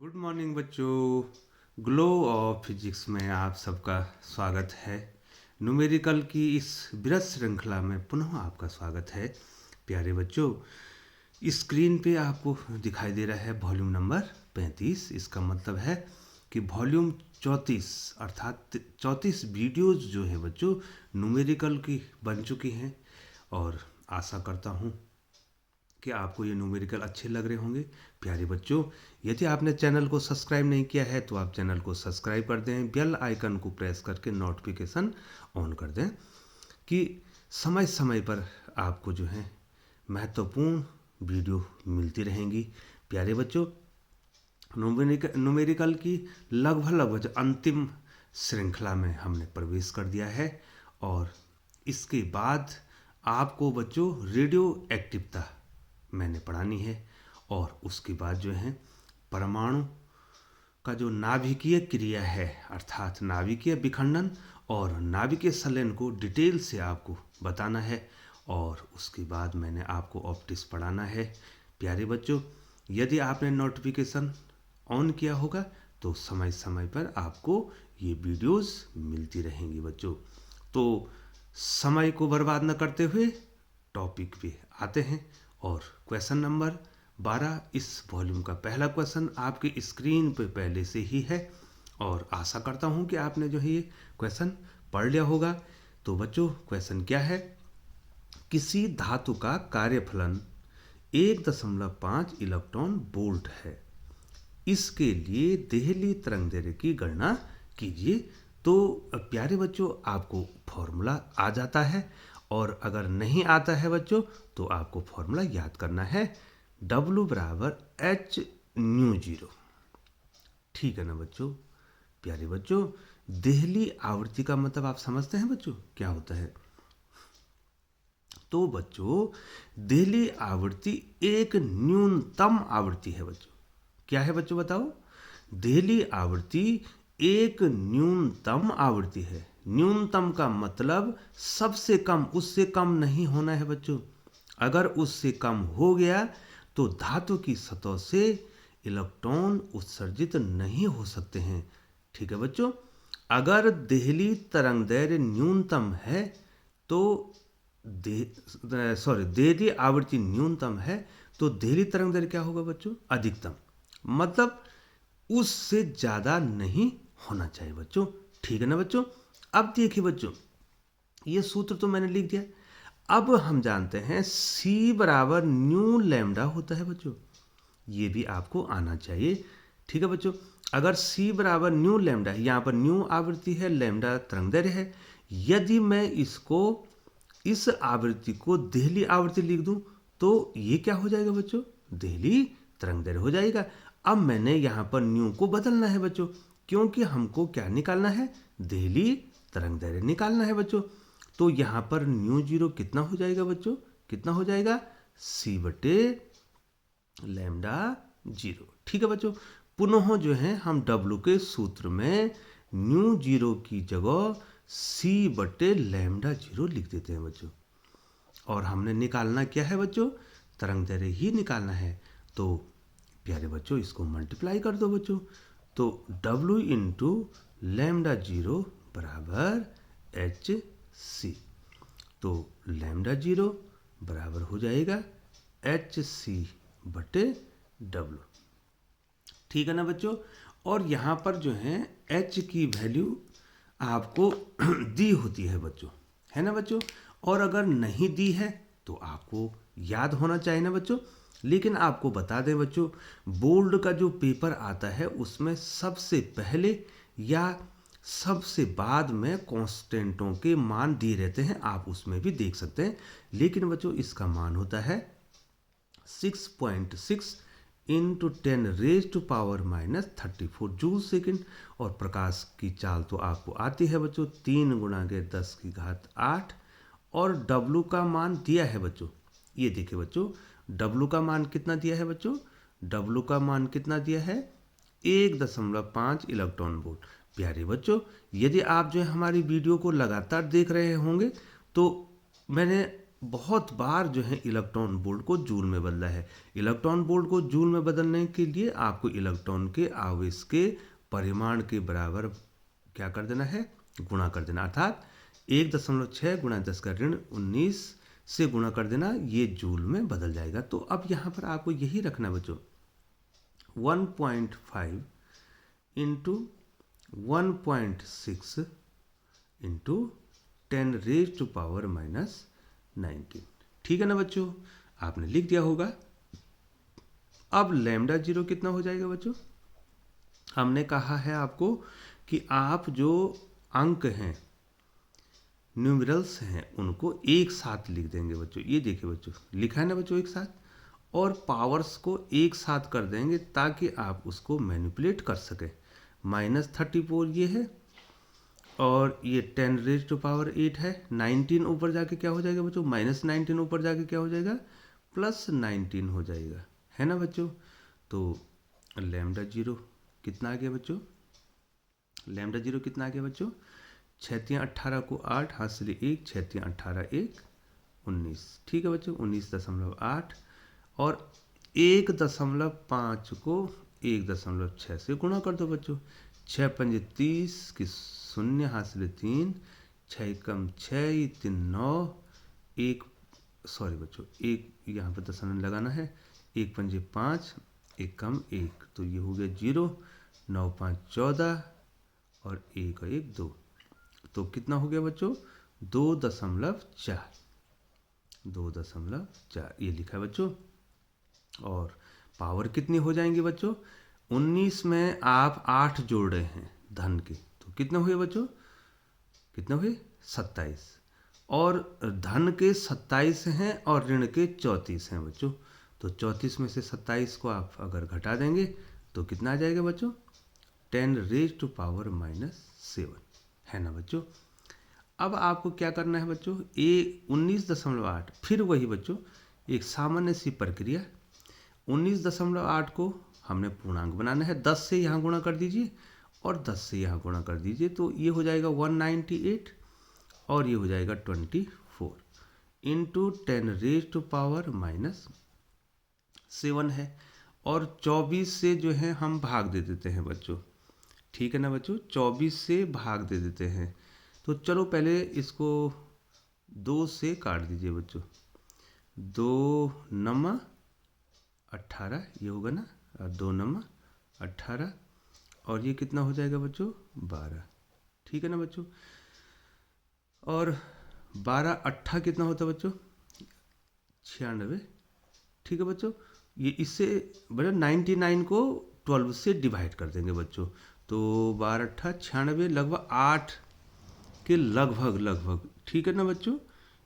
Good morning बच्चों। Glow of physics में आप सबका स्वागत है। न्यूमेरिकल की इस बृहत श्रृंखला में पुनः आपका स्वागत है। प्यारे बच्चों, स्क्रीन पे आपको दिखाई दे रहा है वॉल्यूम नंबर 35। इसका मतलब है कि वॉल्यूम 34 अर्थात 34 वीडियोज़ जो है बच्चों न्यूमेरिकल की बन चुकी हैं। और आशा करता हूँ कि आपको ये न्यूमेरिकल अच्छे लग रहे होंगे। प्यारे बच्चों, यदि आपने चैनल को सब्सक्राइब नहीं किया है तो आप चैनल को सब्सक्राइब कर दें, बेल आइकन को प्रेस करके नोटिफिकेशन ऑन कर दें कि समय समय पर आपको जो है महत्वपूर्ण वीडियो मिलती रहेंगी। प्यारे बच्चों, न्यूमेरिकल की लगभग अंतिम श्रृंखला में हमने प्रवेश कर दिया है। और इसके बाद आपको बच्चों रेडियो एक्टिवता मैंने पढ़ानी है। और उसके बाद जो है परमाणु का जो नाभिकीय क्रिया है अर्थात नाभिकीय विखंडन और नाभिकीय संलयन को डिटेल से आपको बताना है। और उसके बाद मैंने आपको ऑप्टिक्स पढ़ाना है। प्यारे बच्चों, यदि आपने नोटिफिकेशन ऑन किया होगा तो समय समय पर आपको ये वीडियोस मिलती रहेंगी बच्चों। तो समय को बर्बाद न करते हुए टॉपिक पे आते हैं। और क्वेश्चन नंबर 12 इस वॉल्यूम का पहला क्वेश्चन आपकी स्क्रीन पे पहले से ही है और आशा करता हूँ कि आपने जो है ये क्वेश्चन पढ़ लिया होगा। तो बच्चों, क्वेश्चन क्या है? किसी धातु का कार्यफलन 1.5 इलेक्ट्रॉन वोल्ट है। इसके लिए देहली तरंगदैर्घ्य की गणना कीजिए। तो प्यारे बच्चों, आपको फॉर्मूला आ जाता है और अगर नहीं आता है बच्चों तो आपको फॉर्मूला याद करना है। W बराबर एच न्यू जीरो। ठीक है ना बच्चों? प्यारे बच्चों, देहली आवृत्ति का मतलब आप समझते हैं बच्चों क्या होता है? तो बच्चों, देहली आवृत्ति एक न्यूनतम आवृत्ति है बच्चों। क्या है बच्चों बताओ? देहली आवृत्ति एक न्यूनतम आवृत्ति है। न्यूनतम का मतलब सबसे कम, उससे कम नहीं होना है बच्चों। अगर उससे कम हो गया तो धातु की सतह से इलेक्ट्रॉन उत्सर्जित नहीं हो सकते हैं। ठीक है बच्चों? अगर देहली तरंगदैर्घ्य न्यूनतम है तो देहली आवृत्ति न्यूनतम है तो देहली तरंगदैर्घ्य क्या होगा बच्चों? अधिकतम। मतलब उससे ज़्यादा नहीं होना चाहिए बच्चों। ठीक है ना बच्चों? अब देखिए बच्चों, ये सूत्र तो मैंने लिख दिया। अब हम जानते हैं C बराबर न्यू लैम्डा होता है बच्चों। ये भी आपको आना चाहिए। ठीक है बच्चों? अगर C बराबर न्यू लैम्डा है, यहाँ पर न्यू आवृत्ति है, लैम्डा तरंगदैर्घ्य है। यदि मैं इस आवृत्ति को देहली आवृत्ति लिख दूं तो ये क्या हो जाएगा बच्चों? देहली तरंगदैर्घ्य हो जाएगा। अब मैंने यहाँ पर न्यू को बदलना है बच्चों, क्योंकि हमको क्या निकालना है? देहली तरंगदैर्घ्य निकालना है बच्चों। तो यहाँ पर न्यू जीरो कितना हो जाएगा बच्चों? कितना हो जाएगा? C बटे लैम्डा जीरो। ठीक है बच्चों? पुनः जो है हम W के सूत्र में न्यू जीरो की जगह C बटे लैम्डा जीरो लिख देते हैं बच्चों। और हमने निकालना क्या है बच्चों? तरंगदैर्घ्य ही निकालना है। तो प्यारे बच्चों, इसको मल्टीप्लाई कर दो बच्चों। तो W इंटू लैम्डा जीरो बराबर एच सी। तो लैम्डा जीरो बराबर हो जाएगा एच सी बटे W। ठीक है ना बच्चों? और यहाँ पर जो है H की वैल्यू आपको दी होती है बच्चों, है ना बच्चों? और अगर नहीं दी है तो आपको याद होना चाहिए ना बच्चों। लेकिन आपको बता दें बच्चों, बोर्ड का जो पेपर आता है उसमें सबसे पहले या सबसे बाद में कांस्टेंटों के मान दिए रहते हैं, आप उसमें भी देख सकते हैं। लेकिन बच्चों इसका मान होता है 6.6 इंटू 10⁻⁻34 जूल सेकेंड। और प्रकाश की चाल तो आपको आती है बच्चों 3 गुणा के 10⁸ और W का मान दिया है बच्चों। ये देखिए बच्चों, W का मान कितना दिया है बच्चों? W का मान कितना दिया है? 1.5 इलेक्ट्रॉन वोल्ट। प्यारे बच्चों, यदि आप जो है हमारी वीडियो को लगातार देख रहे होंगे तो मैंने बहुत बार जो है इलेक्ट्रॉन वोल्ट को जूल में बदला है। इलेक्ट्रॉन वोल्ट को जूल में बदलने के लिए आपको इलेक्ट्रॉन के आवेश के परिमाण के बराबर क्या कर देना है, गुणा कर देना, अर्थात 1.6 गुणा 10 का ऋण 19 से गुणा कर देना, ये जूल में बदल जाएगा। तो अब यहाँ पर आपको यही रखना बच्चों, 1.5 इंटू 1.6 इंटू 10⁻⁻⁹ ठीक है ना बच्चों, आपने लिख दिया होगा। अब लैम्डा जीरो कितना हो जाएगा बच्चों, हमने कहा है आपको कि आप जो अंक हैं, न्यूमरल्स हैं, उनको एक साथ लिख देंगे बच्चों। ये देखिए बच्चों, लिखा है ना बच्चों एक साथ, और पावर्स को एक साथ कर देंगे ताकि आप उसको मैनिपुलेट कर सकें। -34 ये है, और ये 10⁻8 है। 19 ऊपर जाके क्या हो जाएगा बच्चों, -19 ऊपर जाके क्या हो जाएगा, +19 हो जाएगा, है ना बच्चों। तो लैम्डा जीरो कितना आ गया बच्चों, लैम्डा जीरो कितना आ गया बच्चों, 6×18 को 8, हाथ से 1, 6×18 1, 19, ठीक है बच्चों, 19.8, और 1.5 को 1.6 से गुणा कर दो बच्चों। 6×5 30 की 0, हाथ से 3, 6 कम 6 3 9, एक सॉरी बच्चों, एक यहाँ पर दशमलव लगाना है, 1×5 5, 1 कम 1, तो ये हो गया 0, 9 5 14, और 1 और 1 2, तो कितना हो गया बच्चों, 2.4, 2.4 ये लिखा है बच्चों। और पावर कितनी हो जाएंगी बच्चों, 19 में आप 8 जोड़ रहे हैं धन के, तो कितने हुए बच्चों, कितने हुए, 27, और धन के 27 हैं और ऋण के 34 हैं बच्चों। तो 34 में से 27 को आप अगर घटा देंगे तो कितना आ जाएगा बच्चों, 10⁻⁻7, है ना बच्चों। अब आपको क्या करना है बच्चों, 19.8, फिर वही बच्चों एक सामान्य सी प्रक्रिया, 19.8 को हमने पूर्णांक बनाना है, 10 से यहाँ गुणा कर दीजिए और 10 से यहाँ गुणा कर दीजिए, तो ये हो जाएगा 198, और ये हो जाएगा 24 इंटू 10⁻⁻7 है, और 24 से जो है हम भाग दे देते हैं बच्चों, ठीक है ना बच्चों, 24 से भाग दे देते हैं। तो चलो पहले इसको 2 से काट दीजिए बच्चों, 2 9 18, ये होगा ना, 2 9 18, और ये कितना हो जाएगा बच्चों, 12, ठीक है ना बच्चों। और 12 8 कितना होता है बच्चों, 96, ठीक है बच्चों। ये इससे बच्चों 99 को 12 से डिवाइड कर देंगे बच्चों, तो 12 8 96, लगभग 8 के लगभग, ठीक है ना बच्चों।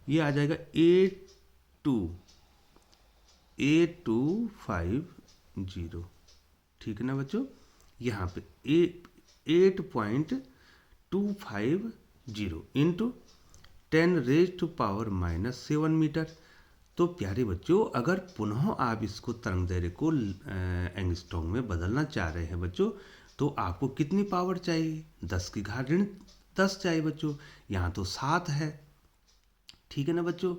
ये आ जाएगा 8250, ठीक है ना बच्चों। यहाँ पे 8.250 इंटू 10⁻⁻7 मीटर। तो प्यारे बच्चों, अगर पुनः आप इसको तरंग दैर्घ्य को एंगस्ट्रॉम में बदलना चाह रहे हैं बच्चों, तो आपको कितनी पावर चाहिए, 10⁻10 चाहिए बच्चों। यहाँ तो 7 है, ठीक है ना बच्चों।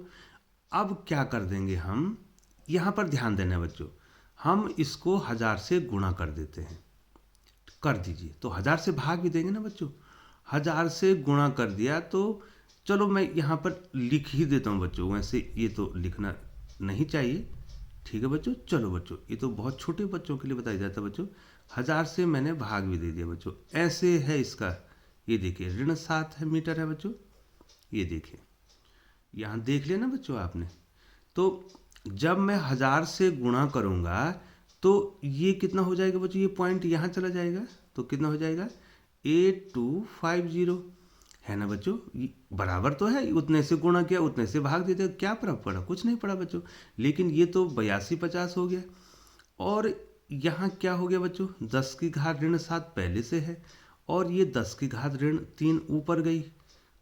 अब क्या कर देंगे हम, यहाँ पर ध्यान देना है बच्चों, हम इसको 1000 से गुणा कर देते हैं, कर दीजिए, तो 1000 से भाग भी देंगे ना बच्चों। 1000 से गुणा कर दिया, तो चलो मैं यहाँ पर लिख ही देता हूँ बच्चों, वैसे ये तो लिखना नहीं चाहिए, ठीक है बच्चों। चलो बच्चों, ये तो बहुत छोटे बच्चों के लिए बताया जाता है बच्चों। 1000 से मैंने भाग भी दे दिया बच्चों, ऐसे है इसका, ये देखिए ऋण 7 है मीटर है बच्चों, ये देखिए, यहाँ देख लिया ना बच्चों आपने। तो जब मैं 1000 से गुणा करूँगा तो ये कितना हो जाएगा बच्चों, ये पॉइंट यहाँ चला जाएगा, तो कितना हो जाएगा, 8250, है ना बच्चों। बराबर तो है, उतने से गुणा किया उतने से भाग देते, क्या फर्क पड़ा, कुछ नहीं पड़ा बच्चों। लेकिन ये तो 8250 हो गया, और यहाँ क्या हो गया बच्चों, 10⁻⁻7 पहले से है, और ये 10⁻3 ऊपर गई।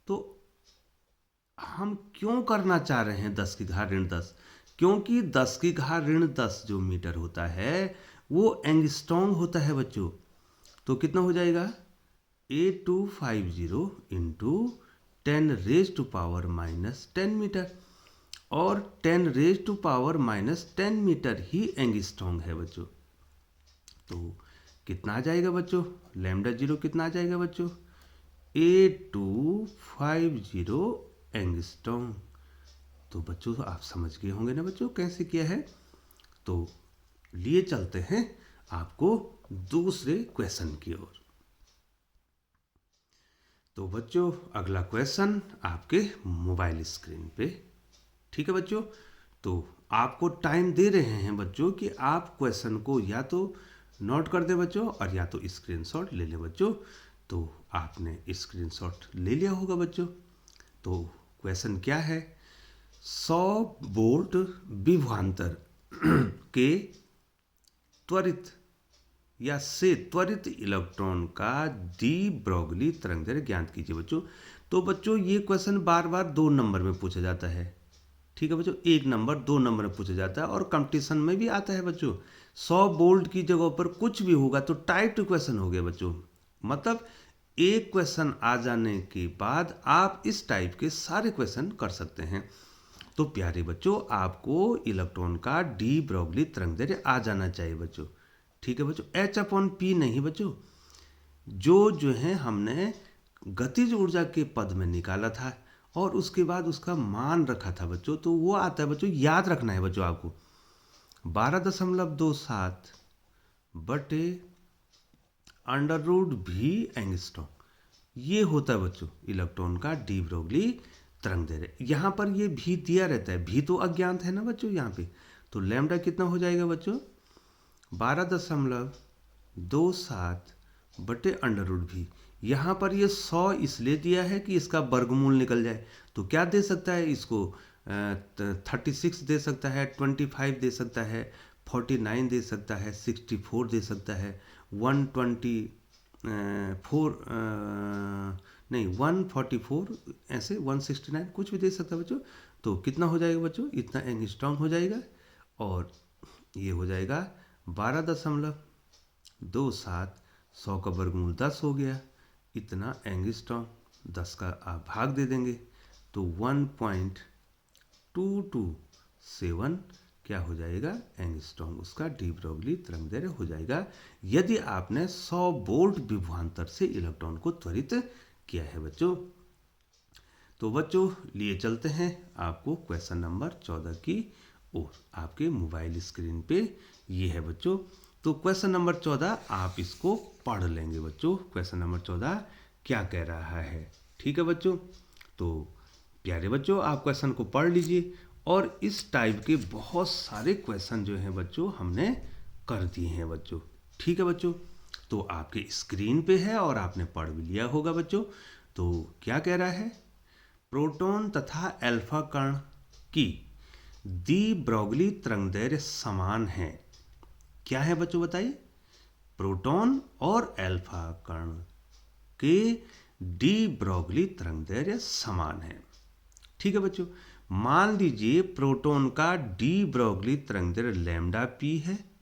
तो हम क्यों करना चाह रहे हैं 10⁻10, क्योंकि 10⁻10 जो मीटर होता है वो एंगस्ट्रॉम होता है बच्चों। तो कितना हो जाएगा, 8250 इंटू 10⁻⁻10 मीटर। और 10⁻⁻10 मीटर ही एंगस्ट्रॉम है बच्चों। तो कितना आ जाएगा बच्चों, लैम्डा जीरो कितना आ जाएगा बच्चों, 8250 एंगस्ट्रॉम। तो बच्चों आप समझ गए होंगे ना बच्चों कैसे किया है। तो लिए चलते हैं आपको दूसरे क्वेश्चन की ओर। तो बच्चों अगला क्वेश्चन आपके मोबाइल स्क्रीन पे, ठीक है बच्चों। तो आपको टाइम दे रहे हैं बच्चों कि आप क्वेश्चन को या तो नोट कर दे बच्चों और या तो स्क्रीनशॉट ले लें बच्चों। तो आपने स्क्रीनशॉट ले लिया होगा बच्चों। तो क्वेश्चन क्या है, 100 वोल्ट विभवांतर के त्वरित या से त्वरित इलेक्ट्रॉन का डी ब्रोगली तरंगदैर्घ्य ज्ञात कीजिए बच्चों। तो बच्चों ये क्वेश्चन बार बार 2 नंबर में पूछा जाता है, ठीक है बच्चों। 1 नंबर 2 नंबर में पूछा जाता है और कंपटीशन में भी आता है बच्चों। 100 वोल्ट की जगह पर कुछ भी होगा तो टाइप टू क्वेश्चन हो गया बच्चों। मतलब एक क्वेश्चन आ जाने के बाद आप इस टाइप के सारे क्वेश्चन कर सकते हैं। तो प्यारे बच्चों आपको इलेक्ट्रॉन का डी ब्रोगली तरंगदैर्घ्य आ जाना चाहिए बच्चों, ठीक है बच्चों। H/P नहीं बच्चों, जो है हमने गतिज ऊर्जा के पद में निकाला था और उसके बाद उसका मान रखा था बच्चों, तो वो आता है बच्चों, याद रखना है बच्चों आपको, 12.27 बटे √V एंगस्ट्रॉम। ये होता है बच्चों इलेक्ट्रॉन का डी ब्रोगली तरंगदैर्घ्य। यहाँ पर ये भी दिया रहता है, भी तो अज्ञात है ना बच्चों यहाँ पे। तो लैम्डा कितना हो जाएगा बच्चों, 12.27 बटे √V। यहाँ पर ये 100 इसलिए दिया है कि इसका वर्गमूल निकल जाए। तो क्या दे सकता है इसको, 36 दे सकता है, 25 दे सकता है, 49 दे सकता है, 64 दे सकता है, 124 नहीं 144, ऐसे 169 कुछ भी दे सकता है बच्चों। तो कितना हो जाएगा बच्चों, इतना एंगस्ट्रॉम हो जाएगा और ये हो जाएगा 12.27, 100 का वर्गमूल 10 हो गया, इतना एंगस्ट्रॉम, 10 का आप भाग दे देंगे तो 1.227 क्या हो जाएगा एंगस्ट्रॉम, उसका डी ब्रोगली तरंगदैर्घ्य हो जाएगा, यदि आपने 100 वोल्ट विभवांतर से इलेक्ट्रॉन को त्वरित किया है बच्चों। तो बच्चों लिए चलते हैं आपको क्वेश्चन नंबर 14 की ओर। आपके मोबाइल स्क्रीन पे ये है बच्चों। तो क्वेश्चन नंबर 14 आप इसको पढ़ लेंगे बच्चों। क्वेश्चन नंबर 14 क्या कह रहा है, ठीक है बच्चों। तो प्यारे बच्चों आप क्वेश्चन को पढ़ लीजिए और इस टाइप के बहुत सारे क्वेश्चन जो हैं बच्चों हमने कर दिए हैं बच्चों, ठीक है बच्चों। तो आपके स्क्रीन पे है और आपने पढ़ भी लिया होगा बच्चों। तो क्या कह रहा है, प्रोटॉन तथा अल्फा कण की दी ब्रोगली तरंगदैर्घ्य समान है। क्या है बच्चों बताइए, प्रोटॉन और अल्फा कण के डी ब्रोगली तरंगदैर्घ्य समान है, ठीक है बच्चों। मान लीजिए प्रोटॉन का डी ब्रोगली तरंगदैर्घ्य लैम्डा पी है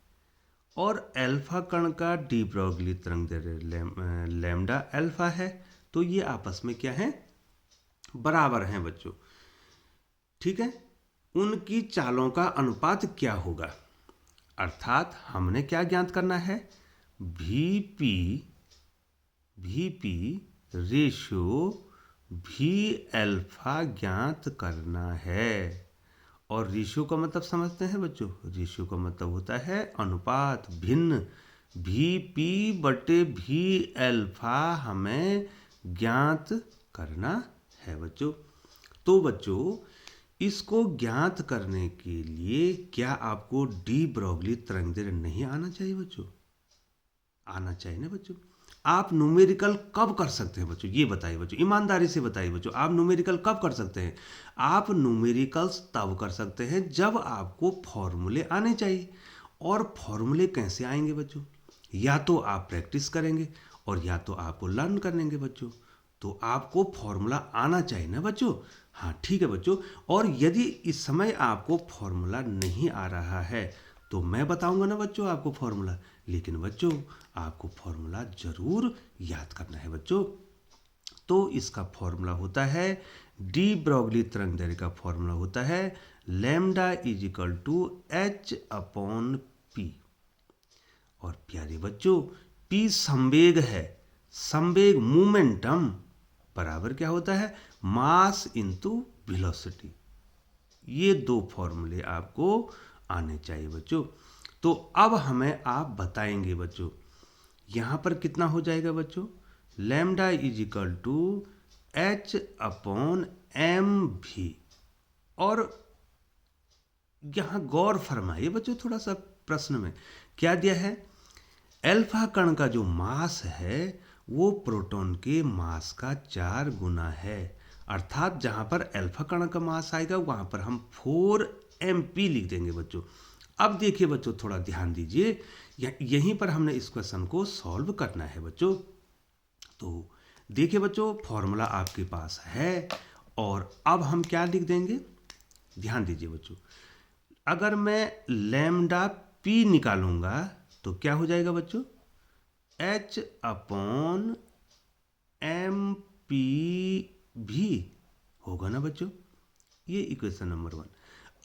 और अल्फा कण का डी ब्रोगली तरंगदैर्घ्य लैम्डा अल्फा है। तो ये आपस में क्या है, बराबर हैं बच्चों, ठीक है। उनकी चालों का अनुपात क्या होगा, अर्थात हमने क्या ज्ञात करना है, वीपी रेशियो भी अल्फा ज्ञात करना है। और रेशियो का मतलब समझते हैं बच्चों, रेशियो का मतलब होता है अनुपात, भिन्न। वीपी बटे भी अल्फा हमें ज्ञात करना है बच्चों। तो बच्चों इसको ज्ञात करने के लिए क्या आपको डी ब्रोगली तरंगदैर्घ्य नहीं आना चाहिए बच्चों, आना चाहिए ना बच्चों। आप न्यूमेरिकल कब कर सकते हैं बच्चों, ये बताइए बच्चों, ईमानदारी से बताइए बच्चों, आप न्यूमेरिकल कब कर सकते हैं। आप न्यूमेरिकल्स तब कर सकते हैं जब आपको फॉर्मूले आने चाहिए। और फॉर्मूले कैसे आएंगे बच्चों, या तो आप प्रैक्टिस करेंगे और या तो आपको लर्न करेंगे बच्चों। तो आपको फॉर्मूला आना चाहिए ना बच्चों, हाँ ठीक है बच्चों। और यदि इस समय आपको फॉर्मूला नहीं आ रहा है तो मैं बताऊंगा ना बच्चों आपको फॉर्मूला, लेकिन बच्चों आपको फॉर्मूला जरूर याद करना है बच्चों। तो इसका फॉर्मूला होता है, डी ब्रॉगली तरंगदैर्घ्य का फॉर्मूला होता है lambda is equal to h upon p. और प्यारे बच्चों, पी संवेग है, संवेग मोमेंटम बराबर क्या होता है, मास इंटू वेलोसिटी। ये दो फॉर्मूले आपको आने चाहिए बच्चों। तो अब हमें आप बताएंगे बच्चों, यहाँ पर कितना हो जाएगा बच्चों, lambda is equal to h upon m भी। और यहाँ गौर फरमाइए बच्चों, थोड़ा सा प्रश्न में क्या दिया है, अल्फा कण का जो मास है वो प्रोटॉन के मास का 4 गुना है। अर्थात जहाँ पर अल्फा कण का मास आएगा वहाँ पर हम 4 mp लिख देंगे बच्चों। अब देखिए बच्चों, थोड़ा ध्यान दीजिए, यहीं पर हमने इस क्वेश्चन को सॉल्व करना है बच्चों। तो देखिए बच्चों, फॉर्मूला आपके पास है और अब हम क्या लिख देंगे, ध्यान दीजिए बच्चों। अगर मैं लैम्डा पी निकालूंगा तो क्या हो जाएगा बच्चों, एच अपॉन एम पी भी होगा ना बच्चों। ये इक्वेशन नंबर 1।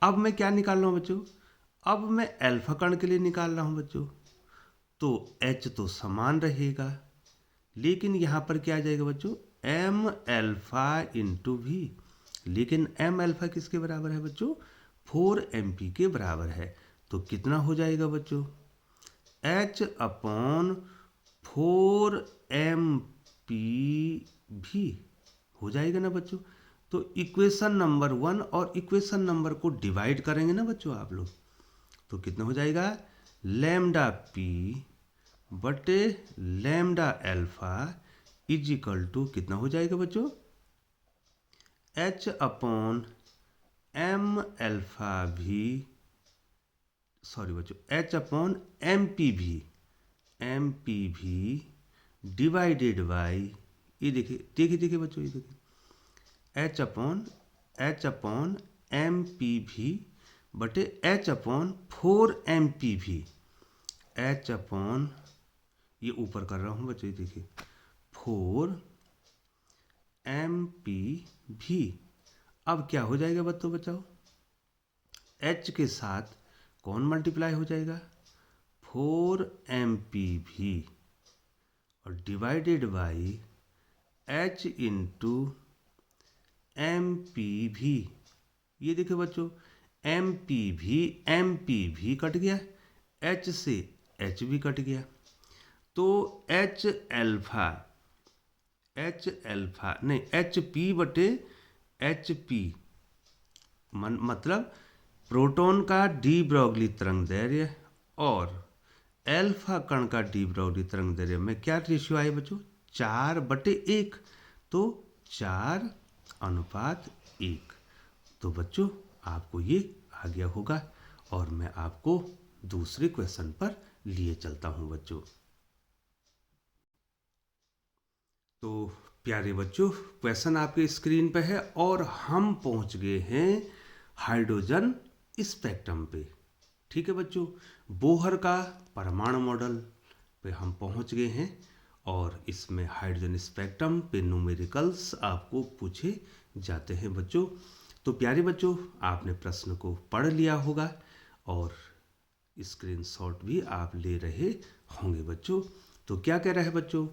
अब मैं क्या निकाल रहा हूँ बच्चों, अब मैं अल्फा कण के लिए निकाल रहा हूँ बच्चों। तो एच तो समान रहेगा, लेकिन यहाँ पर क्या आ जाएगा बच्चों, एम अल्फा इंटू भी। लेकिन एम अल्फा किसके बराबर है बच्चों, 4 mp के बराबर है। तो कितना हो जाएगा बच्चों, एच अपॉन 4 mp भी हो जाएगा ना बच्चों। तो इक्वेशन नंबर 1 और इक्वेशन नंबर को डिवाइड करेंगे ना बच्चों आप लोग, तो कितना हो जाएगा, लैम्डा पी बटे lambda alpha is equal to कितना हो जाएगा बच्चों, एच अपॉन एम अल्फा भी, सॉरी बच्चों, एच अपॉन एम पी भी डिवाइडेड बाई, ये देखिए देखिए देखिए बच्चों, ये देखिए एच अपॉन एम पी भी बटे एच अपॉन 4 mp भी, एच अपॉन, ये ऊपर कर रहा हूँ बच्चों, ये देखिए 4 mp भी। अब क्या हो जाएगा बच्चों, एच के साथ कौन मल्टीप्लाई हो जाएगा, 4 mp भी और divided by h into m p भी। ये देखिए बच्चों, एम पी भी कट गया, एच से एच भी कट गया। तो एच अल्फा नहीं, एच पी बटे एच पी मतलब प्रोटॉन का डी ब्रॉगली तरंगदैर्घ्य और अल्फा कण का डी ब्रॉगली तरंगदैर्घ्य में क्या रेशियो आए बच्चों, 4/1। तो 4:1। तो बच्चों आपको ये आ गया होगा और मैं आपको दूसरे क्वेश्चन पर लिए चलता हूं बच्चों। तो प्यारे बच्चों, क्वेश्चन आपके स्क्रीन पे है और हम पहुंच गए हैं हाइड्रोजन स्पेक्ट्रम पे। ठीक है बच्चों, बोहर का परमाणु मॉडल पे हम पहुंच गए हैं और इसमें हाइड्रोजन स्पेक्ट्रम पे न्यूमेरिकल्स आपको पूछे जाते हैं बच्चों। तो प्यारे बच्चों, आपने प्रश्न को पढ़ लिया होगा और स्क्रीनशॉट भी आप ले रहे होंगे बच्चों। तो क्या कह रहा है बच्चों,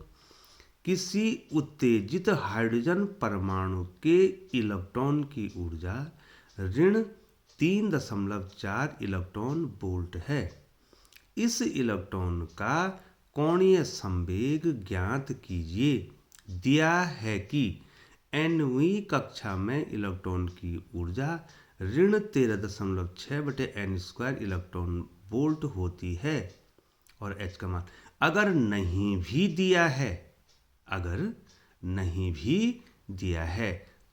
किसी उत्तेजित हाइड्रोजन परमाणु के इलेक्ट्रॉन की ऊर्जा ऋण 3.4 इलेक्ट्रॉन वोल्ट है। इस इलेक्ट्रॉन का कोणीय संवेग ज्ञात कीजिए। दिया है कि nवीं कक्षा में इलेक्ट्रॉन की ऊर्जा ऋण 13.6/n² इलेक्ट्रॉन वोल्ट होती है और h का मान अगर नहीं भी दिया है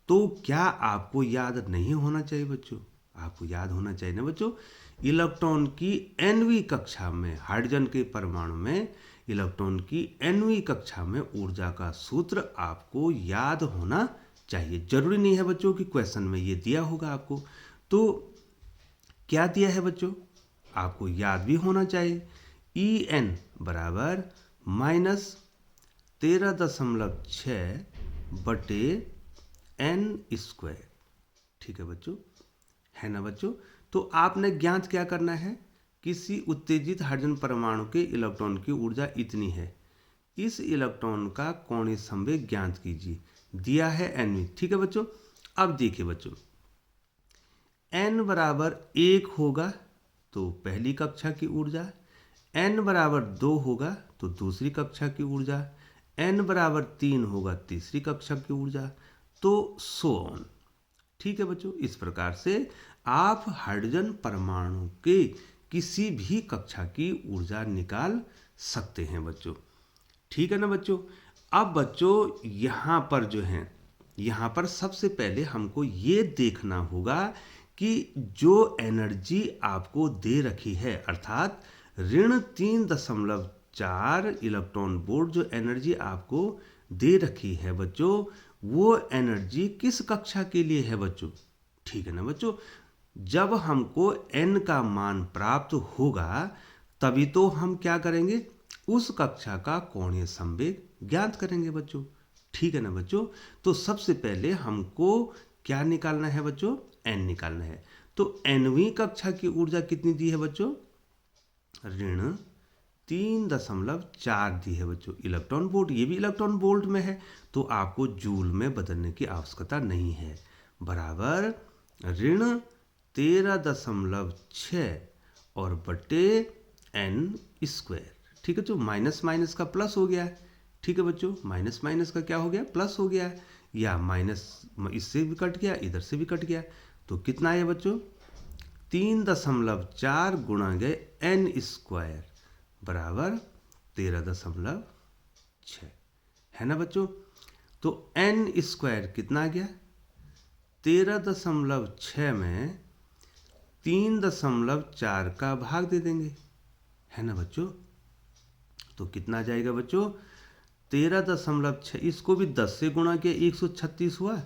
तो क्या आपको याद नहीं होना चाहिए बच्चों, आपको याद होना चाहिए ना बच्चों, इलेक्ट्रॉन की nवीं कक्षा में, हाइड्रोजन के परमाणु में इलेक्ट्रॉन की nवीं कक्षा में ऊर्जा का सूत्र आपको याद होना चाहिए। जरूरी नहीं है बच्चों कि क्वेश्चन में ये दिया होगा आपको, तो क्या दिया है बच्चों, आपको याद भी होना चाहिए। En बराबर -13.6 बटे एन स्क्वायर। ठीक है बच्चों, है ना बच्चों। तो आपने ज्ञात क्या करना है, किसी उत्तेजित हाइड्रोजन परमाणु के इलेक्ट्रॉन की ऊर्जा इतनी है, इस इलेक्ट्रॉन का कोणीय संवेग ज्ञात कीजिए। दिया है एन। ठीक है बच्चों, अब देखिए बच्चों, n बराबर 1 होगा तो पहली कक्षा की ऊर्जा, n बराबर 2 होगा तो दूसरी कक्षा की ऊर्जा, n बराबर 3 होगा तीसरी कक्षा की ऊर्जा, तो सो ऑन। ठीक है बच्चों, इस प्रकार से आप हाइड्रोजन परमाणु के किसी भी कक्षा की ऊर्जा निकाल सकते हैं बच्चों। ठीक है ना बच्चों। अब बच्चों यहाँ पर जो है, यहाँ पर सबसे पहले हमको ये देखना होगा कि जो एनर्जी आपको दे रखी है, अर्थात -3.4 इलेक्ट्रॉन वोल्ट जो एनर्जी आपको दे रखी है बच्चों, वो एनर्जी किस कक्षा के लिए है बच्चों। ठीक है ना बच्चों, जब हमको n का मान प्राप्त होगा तभी तो हम क्या करेंगे, उस कक्षा का कोणीय संवेग ज्ञात करेंगे बच्चों। ठीक है ना बच्चों। तो सबसे पहले हमको क्या निकालना है बच्चों, n निकालना है। तो nवीं कक्षा की ऊर्जा कितनी दी है बच्चों, -3.4 दी है बच्चों, इलेक्ट्रॉन वोल्ट। ये भी इलेक्ट्रॉन वोल्ट में है तो आपको जूल में बदलने की आवश्यकता नहीं है। बराबर -13.6 और बटे n स्क्वायर। ठीक है, जो माइनस माइनस का प्लस हो गया है। ठीक है बच्चों, माइनस माइनस का क्या हो गया, प्लस हो गया है, या माइनस इससे भी कट गया, इधर से भी कट गया। तो कितना है बच्चों, 3.4 गुणा गए n स्क्वायर बराबर 13.6, है ना बच्चों। तो n स्क्वायर कितना आ गया, 13.6 में 3.4 का भाग दे देंगे, है ना बच्चों। तो कितना आ जाएगा बच्चों, 13.6, इसको भी 10 से गुणा किया 136 हुआ,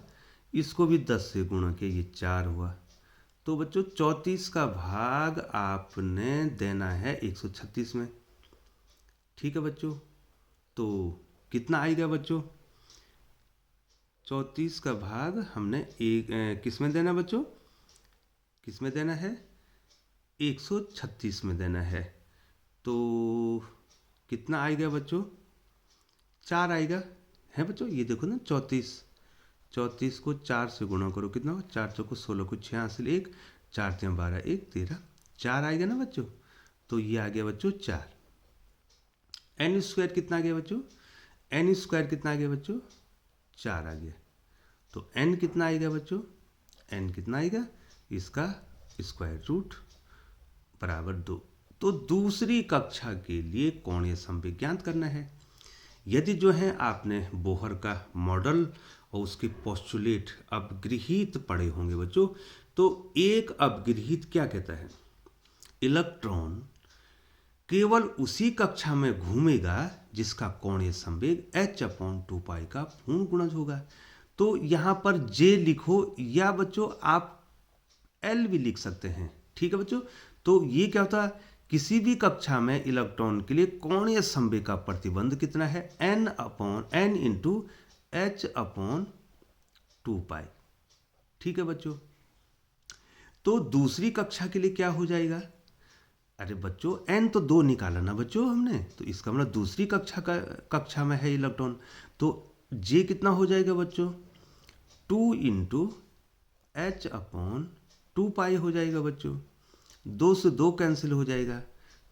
इसको भी 10 से गुणा किया ये 4 हुआ। तो बच्चों 34 का भाग आपने देना है 136 में। ठीक है बच्चों, तो कितना आएगा बच्चों, 34 का भाग हमने किस में देना बच्चों, किस में देना है, 136 में देना है। तो कितना आएगा बच्चों, 4 आएगा, है बच्चों। ये देखो ना, 34 को 4 से गुणा करो, कितना हो, 4 चौको 16 को 6 हासिल 1, 4 3 12 1 13, 4 आएगा ना बच्चों। तो ये आ गया बच्चों 4। n स्क्वायर कितना आ गया बच्चों, n स्क्वायर कितना आ गया बच्चों, 4 आ गया। तो n कितना आएगा बच्चों, n कितना आएगा, इसका स्क्वायर रूट बराबर 2। तो दूसरी कक्षा के लिए कोणीय संवेग ज्ञात करना है। यदि जो है आपने बोहर का मॉडल और उसके पोस्टुलेट अपगृहीत पढ़े होंगे बच्चों, तो एक अपगृहीत क्या कहता है, इलेक्ट्रॉन केवल उसी कक्षा में घूमेगा जिसका कोणीय संवेग h/2π का पूर्ण गुणज होगा। तो यहाँ पर J लिखो, या बच्चों आप L भी लिख सकते हैं। ठीक है बच्चों। तो ये क्या होता है, किसी भी कक्षा में इलेक्ट्रॉन के लिए कोणीय संवेग का प्रतिबंध कितना है, n × h/2π। ठीक है बच्चों। तो दूसरी कक्षा के लिए क्या हो जाएगा, अरे बच्चों n तो 2 निकाला ना बच्चों हमने, तो इसका मतलब दूसरी कक्षा में है इलेक्ट्रॉन, तो J कितना हो जाएगा बच्चों, 2 × h/2π हो जाएगा बच्चों। 2 से 2 कैंसिल हो जाएगा।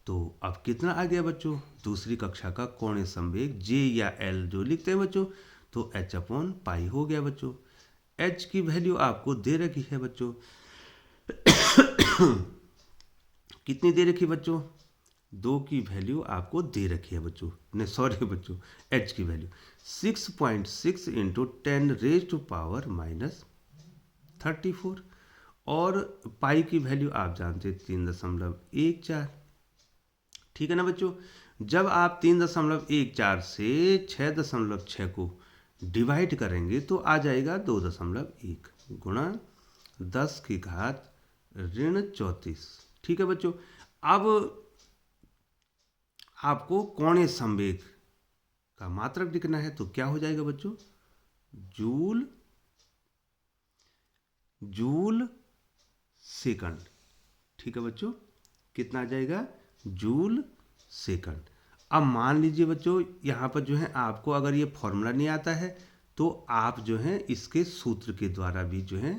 तो अब कितना आ गया बच्चों, दूसरी कक्षा का कोणीय संवेग J या L जो लिखते हैं बच्चों, तो h/π हो गया बच्चों। h की वैल्यू आपको दे रखी है बच्चों कितनी दे रखी बच्चों, 2 की वैल्यू आपको दे रखी है बच्चों, नहीं सॉरी बच्चों, h की वैल्यू 6.6 × 10⁻34, और पाई की वैल्यू आप जानते हैं 3.14। ठीक है ना बच्चों। जब आप 3.14 से 6.6 को डिवाइड करेंगे तो आ जाएगा 2.1 गुणा 10⁻34। ठीक है बच्चों। अब आपको कोणीय संवेग का मात्रक लिखना है, तो क्या हो जाएगा बच्चों, जूल जूल सेकंड। ठीक है बच्चों, कितना आ जाएगा? Joule second. अब मान लीजिए बच्चों, यहाँ पर जो है आपको अगर ये फॉर्मूला नहीं आता है तो आप जो है इसके सूत्र के द्वारा भी जो है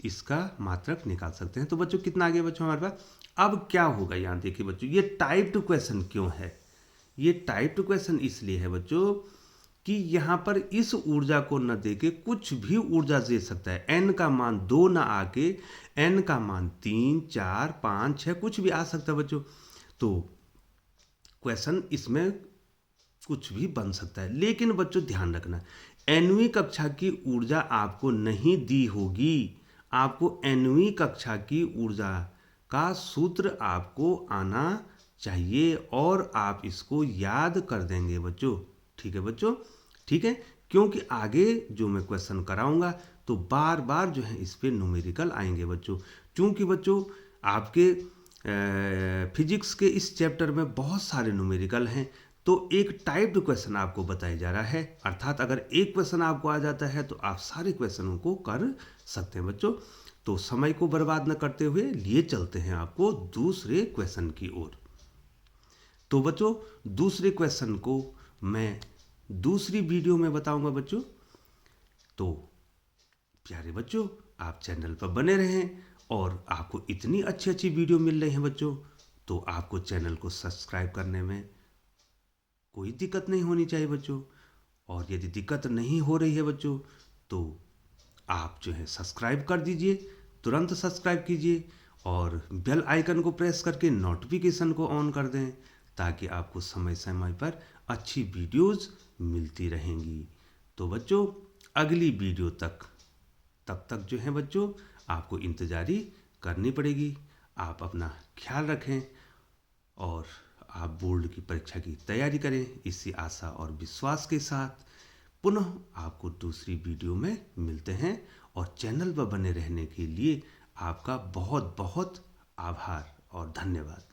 इसका मात्रक निकाल सकते हैं। तो बच्चों कितना आ गया बच्चों हमारे पास? अब क्या होगा, यहाँ देखिए बच्चों, ये टाइप टू क्वेश्चन क्यों है? ये टाइप टू क्वेश्चन इसलिए है बच्चों कि यहाँ पर इस ऊर्जा को न देके कुछ भी ऊर्जा दे सकता है। एन का मान 2 ना आके एन का मान 3, 4, 5, 6 कुछ भी आ सकता है बच्चों। तो क्वेश्चन इसमें कुछ भी बन सकता है। लेकिन बच्चों ध्यान रखना, nवीं कक्षा की ऊर्जा आपको नहीं दी होगी। आपको nवीं कक्षा की ऊर्जा का सूत्र आपको आना चाहिए और आप इसको याद कर देंगे बच्चों। ठीक है बच्चों, ठीक है, क्योंकि आगे जो मैं क्वेश्चन कराऊंगा तो बार बार जो है इस पे न्यूमेरिकल आएंगे बच्चों। चूंकि बच्चों आपके फिजिक्स के इस चैप्टर में बहुत सारे न्यूमेरिकल हैं, तो एक टाइप टू क्वेश्चन आपको बताया जा रहा है। अर्थात अगर एक क्वेश्चन आपको आ जाता है तो आप सारे क्वेश्चनों को कर सकते हैं बच्चों। तो समय को बर्बाद न करते हुए लिए चलते हैं आपको दूसरे क्वेश्चन की ओर। तो बच्चों दूसरे क्वेश्चन को मैं दूसरी वीडियो में बताऊंगा बच्चों। तो प्यारे बच्चों, आप चैनल पर बने रहें और आपको इतनी अच्छी अच्छी वीडियो मिल रही हैं बच्चों, तो आपको चैनल को सब्सक्राइब करने में कोई दिक्कत नहीं होनी चाहिए बच्चों। और यदि दिक्कत नहीं हो रही है बच्चों तो आप जो है सब्सक्राइब कर दीजिए, तुरंत सब्सक्राइब कीजिए और बेल आइकन को प्रेस करके नोटिफिकेशन को ऑन कर दें ताकि आपको समय समय पर अच्छी वीडियोस मिलती रहेंगी। तो बच्चों अगली वीडियो तब तक जो है बच्चों आपको इंतज़ारी करनी पड़ेगी। आप अपना ख्याल रखें और आप बोर्ड की परीक्षा की तैयारी करें, इसी आशा और विश्वास के साथ पुनः आपको दूसरी वीडियो में मिलते हैं। और चैनल पर बने रहने के लिए आपका बहुत बहुत आभार और धन्यवाद।